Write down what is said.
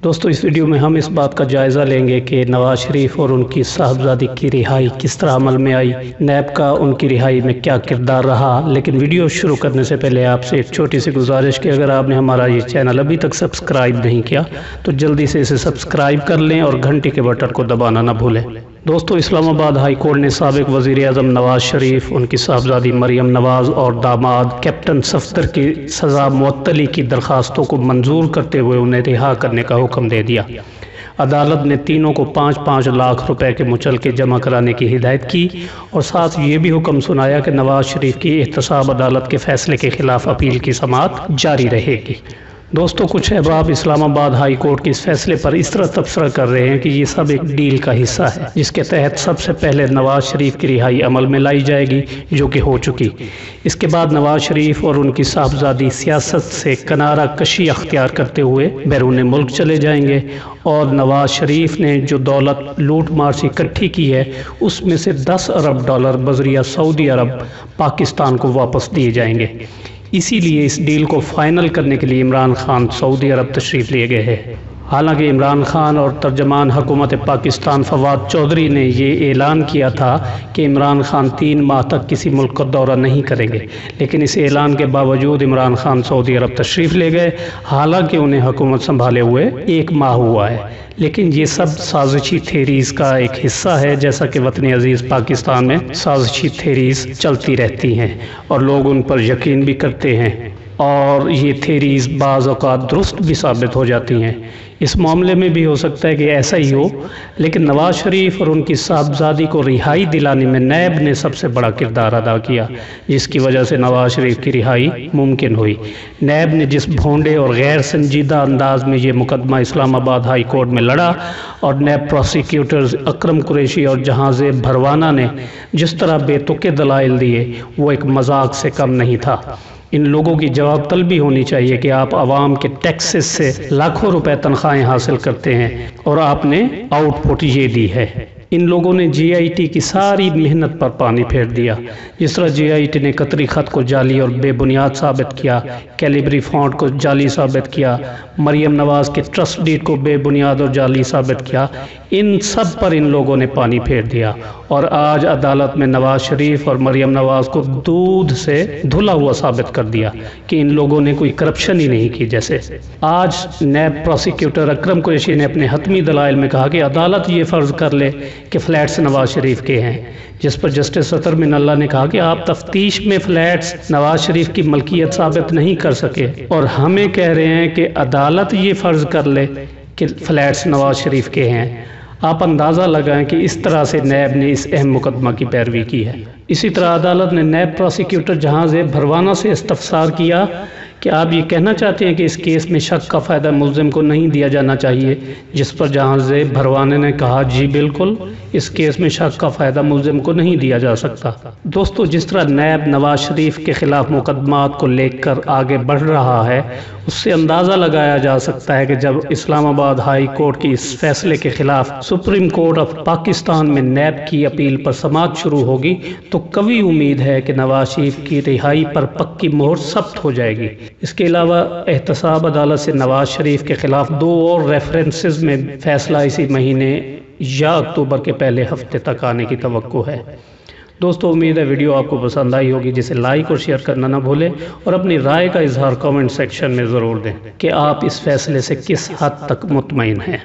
دوستو اس ویڈیو میں ہم اس بات کا جائزہ لیں گے کہ نواز شریف اور ان کی صاحبزادی کی رہائی کس طرح عمل میں آئی، نیب کا ان کی رہائی میں کیا کردار رہا۔ لیکن ویڈیو شروع کرنے سے پہلے آپ سے ایک چھوٹی سی گزارش کہ اگر آپ نے ہمارا یہ چینل ابھی تک سبسکرائب نہیں کیا تو جلدی سے اسے سبسکرائب کر لیں اور گھنٹی کے بٹن کو دبانا نہ بھولیں۔ دوستو اسلام آباد ہائی کورٹ نے سابق وزیر اعظم نواز شریف، ان کی صاحبزادی مریم نواز اور داماد کیپٹن صفدر کی سزا معطلی کی درخواستوں کو منظور کرتے ہوئے انہیں رہا کرنے کا حکم دے دیا۔ عدالت نے تینوں کو 5-5 لاکھ روپے کے مچلکے جمع کرانے کی ہدایت کی اور ساتھ یہ بھی حکم سنایا کہ نواز شریف کی احتساب عدالت کے فیصلے کے خلاف اپیل کی سماعت جاری رہے گی۔ دوستو کچھ احباب اسلام آباد ہائی کورٹ کے اس فیصلے پر اس طرح تبصرہ کر رہے ہیں کہ یہ سب ایک ڈیل کا حصہ ہے جس کے تحت سب سے پہلے نواز شریف کی رہائی عمل میں لائی جائے گی، جو کہ ہو چکی۔ اس کے بعد نواز شریف اور ان کی صاحبزادی سیاست سے کنارہ کشی اختیار کرتے ہوئے بیرون ملک چلے جائیں گے اور نواز شریف نے جو دولت لوٹ مار سے اکٹھی کی ہے اس میں سے $10 ارب بذریعہ سعودی عرب پاکستان کو واپس دیے جائیں گے۔ اسی لیے اس ڈیل کو فائنل کرنے کے لیے عمران خان سعودی عرب تشریف لیے گئے ہیں۔ حالانکہ عمران خان اور ترجمان حکومت پاکستان فواد چودھری نے یہ اعلان کیا تھا کہ عمران خان 3 ماہ تک کسی ملک کا دورہ نہیں کریں گے، لیکن اس اعلان کے باوجود عمران خان سعودی عرب تشریف لے گئے، حالانکہ انہیں حکومت سنبھالے ہوئے 1 ماہ ہوا ہے۔ لیکن یہ سب سازشی تھیریز کا ایک حصہ ہے، جیسا کہ وطن عزیز پاکستان میں سازشی تھیریز چلتی رہتی ہیں اور لوگ ان پر یقین بھی کرتے ہیں اور یہ تھیریز بعض اوقات درست بھی ثابت ہو جاتی ہیں۔ اس معاملے میں بھی ہو سکتا ہے کہ ایسا ہی ہو، لیکن نواز شریف اور ان کی صاحبزادی کو رہائی دلانے میں نیب نے سب سے بڑا کردار ادا کیا، جس کی وجہ سے نواز شریف کی رہائی ممکن ہوئی۔ نیب نے جس بھونڈے اور غیر سنجیدہ انداز میں یہ مقدمہ اسلام آباد ہائی کورٹ میں لڑا اور نیب پروسیکیوٹرز اکرم قریشی اور جہاں زیب بھروانہ نے جس طرح بے تکے دلائل دیے وہ ایک مذاق سے کم نہیں تھا۔ ان لوگوں کی جواب طلبی ہونی چاہیے کہ آپ عوام کے ٹیکسز سے لاکھوں روپے تنخواہیں حاصل کرتے ہیں اور آپ نے آؤٹ پٹ یہ دی ہے۔ ان لوگوں نے جی آئی ٹی کی ساری محنت پر پانی پھیر دیا، جس طرح جی آئی ٹی نے قطری خط کو جعلی اور بے بنیاد ثابت کیا، کیلیبری فونٹ کو جعلی ثابت کیا، مریم نواز کے ٹرسٹ ڈیڈ کو بے بنیاد اور جعلی ثابت کیا۔ ان سب پر ان لوگوں نے پانی پھیر دیا اور آج عدالت میں نواز شریف اور مریم نواز کو دودھ سے دھلا ہوا ثابت کر دیا کہ ان لوگوں نے کوئی کرپشن ہی نہیں کی۔ جیسے آج نیب پروسیکیوٹر اکرم قریشی نے اپنے حتمی دلائل میں کہا کہ عدالت یہ فرض کر لے کہ فلیٹس نواز شریف کے ہیں، جس پر جسٹس سطر من اللہ نے کہا کہ آپ تفتیش میں فلیٹس نواز شریف کی ملکیت ثابت نہیں کر سکے اور ہمیں کہہ رہے ہیں کہ عدالت یہ فرض کر لے کہ فلیٹس نواز شریف کے ہیں۔ آپ اندازہ لگائیں کہ اس طرح سے نیب نے اس اہم مقدمہ کی پیروی کی ہے۔ اسی طرح عدالت نے نیب پروسیکیوٹر جہاں زیب بھروانہ سے استفسار کیا کہ آپ یہ کہنا چاہتے ہیں کہ اس کیس میں شک کا فائدہ ملزم کو نہیں دیا جانا چاہیے، جس پر جہاں زیب بھروانہ نے کہا جی بالکل، اس کیس میں شک کا فائدہ ملزم کو نہیں دیا جا سکتا۔ دوستو جس طرح نیب نواز شریف کے خلاف مقدمات کو لے کر آگے بڑھ رہا ہے، اس سے اندازہ لگایا جا سکتا ہے کہ جب اسلام آباد ہائی کورٹ کی اس فیصلے کے خلاف سپریم کورٹ آف پاکستان میں نیب کی اپیل پر سماعت شروع ہوگی تو قوی امید ہے کہ نواز شریف کی رہائی پر پکی مہر ثبت ہو جائے گی۔ اس کے علاوہ احتساب عدالت سے نواز شریف کے خلاف 2 اور ریفرنسز میں فیصلہ اسی مہینے یا اکتوبر کے پہلے ہفتے تک آنے کی توقع ہے۔ دوستو امید ہے ویڈیو آپ کو پسند آئی ہوگی، جسے لائک اور شیئر کرنا نہ بھولیں اور اپنی رائے کا اظہار کامنٹ سیکشن میں ضرور دیں کہ آپ اس فیصلے سے کس حد تک مطمئن ہیں۔